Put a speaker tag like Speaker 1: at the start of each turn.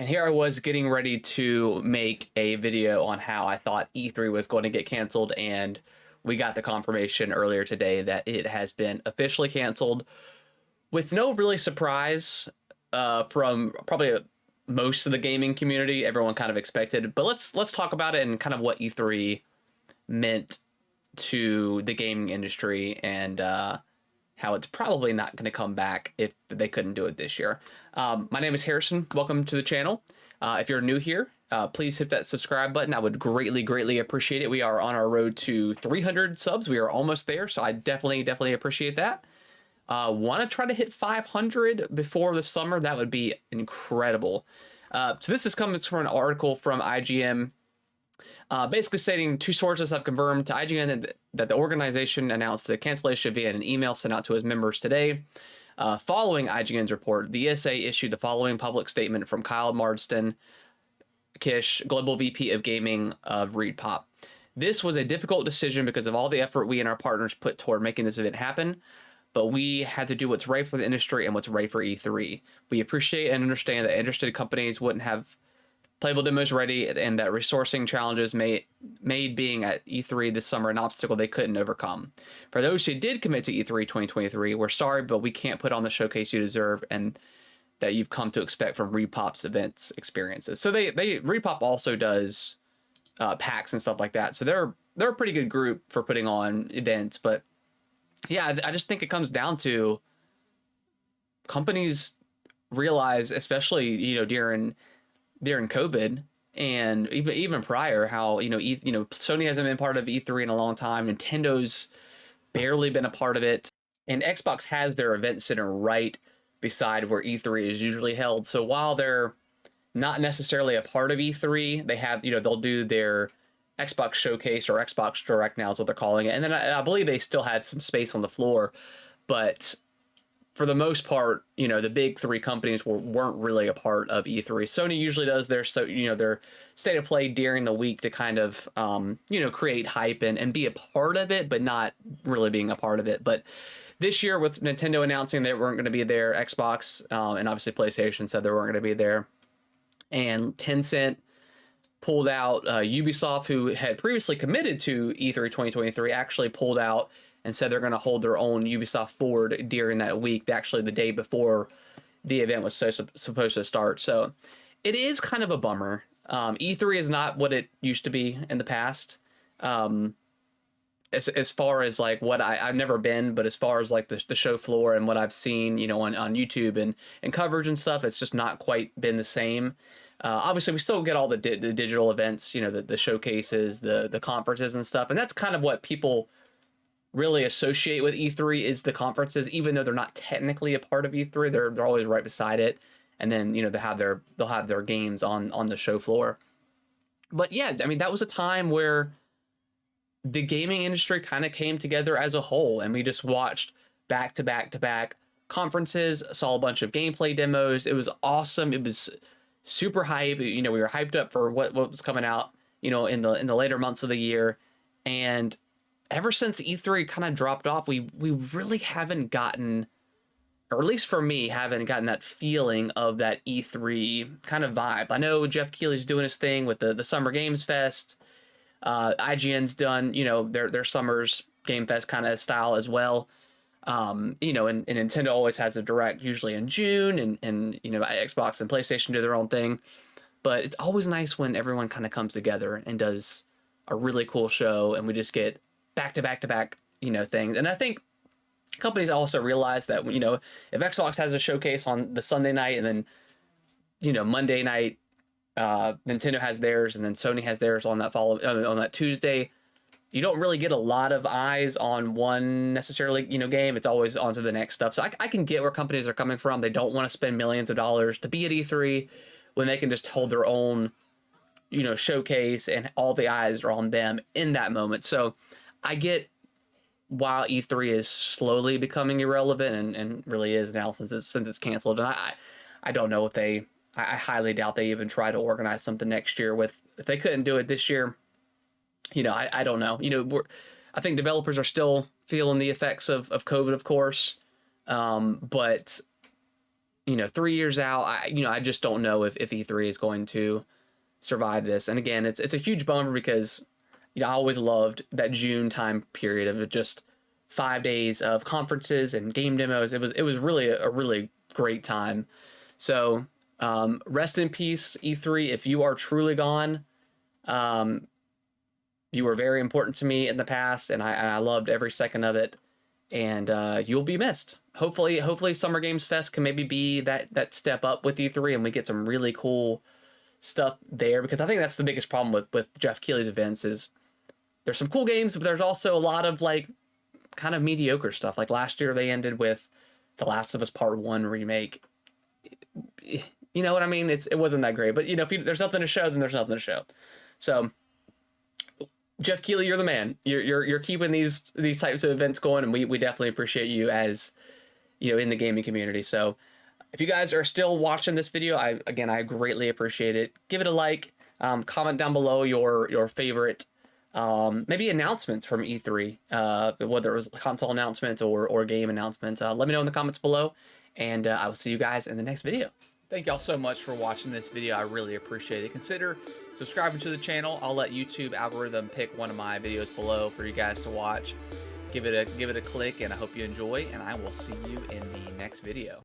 Speaker 1: And here I was getting ready to make a video on how I thought E3 was going to get canceled, and we got the confirmation earlier today that it has been officially canceled with no really surprise from probably most of the gaming community. Everyone kind of expected, but let's talk about it and kind of what E3 meant to the gaming industry and how it's probably not going to come back if they couldn't do it this year. My name is Harrison. Welcome to the channel. If you're new here, please hit that subscribe button. I would greatly appreciate it. We are on our road to 300 subs. We are almost there, so I definitely appreciate that. Want to try to hit 500 before the summer. That would be incredible. So this is coming from an article from IGN, basically stating two sources have confirmed to IGN that the organization announced the cancellation via an email sent out to its members today. Following IGN's report, the ESA issued the following public statement from Kyle Marsden Kish, Global VP of Gaming of ReedPop. This was a difficult decision because of all the effort we and our partners put toward making this event happen, but we had to do what's right for the industry and what's right for E3. We appreciate and understand that interested companies wouldn't have playable demos ready, and that resourcing challenges made being at E3 this summer an obstacle they couldn't overcome. For those who did commit to E3 2023, we're sorry, but we can't put on the showcase you deserve and that you've come to expect from ReedPop's events experiences. So ReedPop also does PAX and stuff like that. So they're a pretty good group for putting on events. But yeah, I just think it comes down to companies realize, especially during COVID and even prior, how Sony hasn't been part of E3 in a long time. Nintendo's barely been a part of it, and Xbox has their event center right beside where E3 is usually held. So while they're not necessarily a part of E3, they have they'll do their Xbox Showcase or Xbox Direct now is what they're calling it, and then I believe they still had some space on the floor, but for the most part, the big three companies weren't really a part of E3. Sony usually does their state of play during the week to kind of create hype and be a part of it, but not really being a part of it. But this year, with Nintendo announcing they weren't going to be there, Xbox and obviously PlayStation said they weren't going to be there, and Tencent pulled out. Ubisoft, who had previously committed to E3 2023, actually pulled out and said they're going to hold their own Ubisoft Forward during that week, actually the day before the event was supposed to start. So it is kind of a bummer. E3 is not what it used to be in the past. As far as like what I've never been, but as far as like the show floor and what I've seen, on YouTube and coverage and stuff, it's just not quite been the same. Obviously, we still get all the digital events, the showcases, the conferences and stuff. And that's kind of what people really associate with E3 is the conferences, even though they're not technically a part of E3, they're always right beside it. And then, they'll have their games on the show floor. But yeah, I mean, that was a time where the gaming industry kind of came together as a whole, and we just watched back to back conferences, saw a bunch of gameplay demos. It was awesome. It was super hype. We were hyped up for what was coming out, in the later months of the year. And ever since E3 kind of dropped off, we really haven't gotten, or at least for me, haven't gotten that feeling of that E3 kind of vibe. I know Jeff Keighley's doing his thing with the Summer Games Fest. IGN's done, their Summer's Game Fest kind of style as well. And Nintendo always has a direct, usually in June, and Xbox and PlayStation do their own thing. But it's always nice when everyone kind of comes together and does a really cool show, and we just get back to back things. And I think companies also realize that if Xbox has a showcase on the Sunday night and then Monday night Nintendo has theirs and then Sony has theirs on that Tuesday, you don't really get a lot of eyes on one necessarily game. It's always on to the next stuff. So I can get where companies are coming from. They don't want to spend millions of dollars to be at E3 when they can just hold their own showcase and all the eyes are on them in that moment. So I get why E3 is slowly becoming irrelevant and really is now since it's canceled. And I don't know if I highly doubt they even try to organize something next year if they couldn't do it this year. I don't know. I think developers are still feeling the effects of COVID, of course. But 3 years out, I just don't know if E3 is going to survive this. And again, it's a huge bummer because I always loved that June time period of just 5 days of conferences and game demos. It was really a really great time. So rest in peace, E3. If you are truly gone, you were very important to me in the past, and I loved every second of it. And you'll be missed. Hopefully, Summer Games Fest can maybe be that step up with E3, and we get some really cool stuff there. Because I think that's the biggest problem with Jeff Keighley's events is there's some cool games, but there's also a lot of like kind of mediocre stuff. Like last year, they ended with The Last of Us Part 1 remake. You know what I mean? It wasn't that great. But if there's nothing to show, then there's nothing to show. So Jeff Keighley, you're the man. You're keeping these types of events going, and we definitely appreciate you as in the gaming community. So if you guys are still watching this video, I greatly appreciate it. Give it a like. Comment down below your favorite maybe announcements from E3, whether it was console announcements or game announcements. Let me know in the comments below, and I will see you guys in the next video. Thank y'all so much for watching this video. I really appreciate it. Consider subscribing to the channel. I'll let YouTube algorithm pick one of my videos below for you guys to watch. Give it a click, and I hope you enjoy, and I will see you in the next video.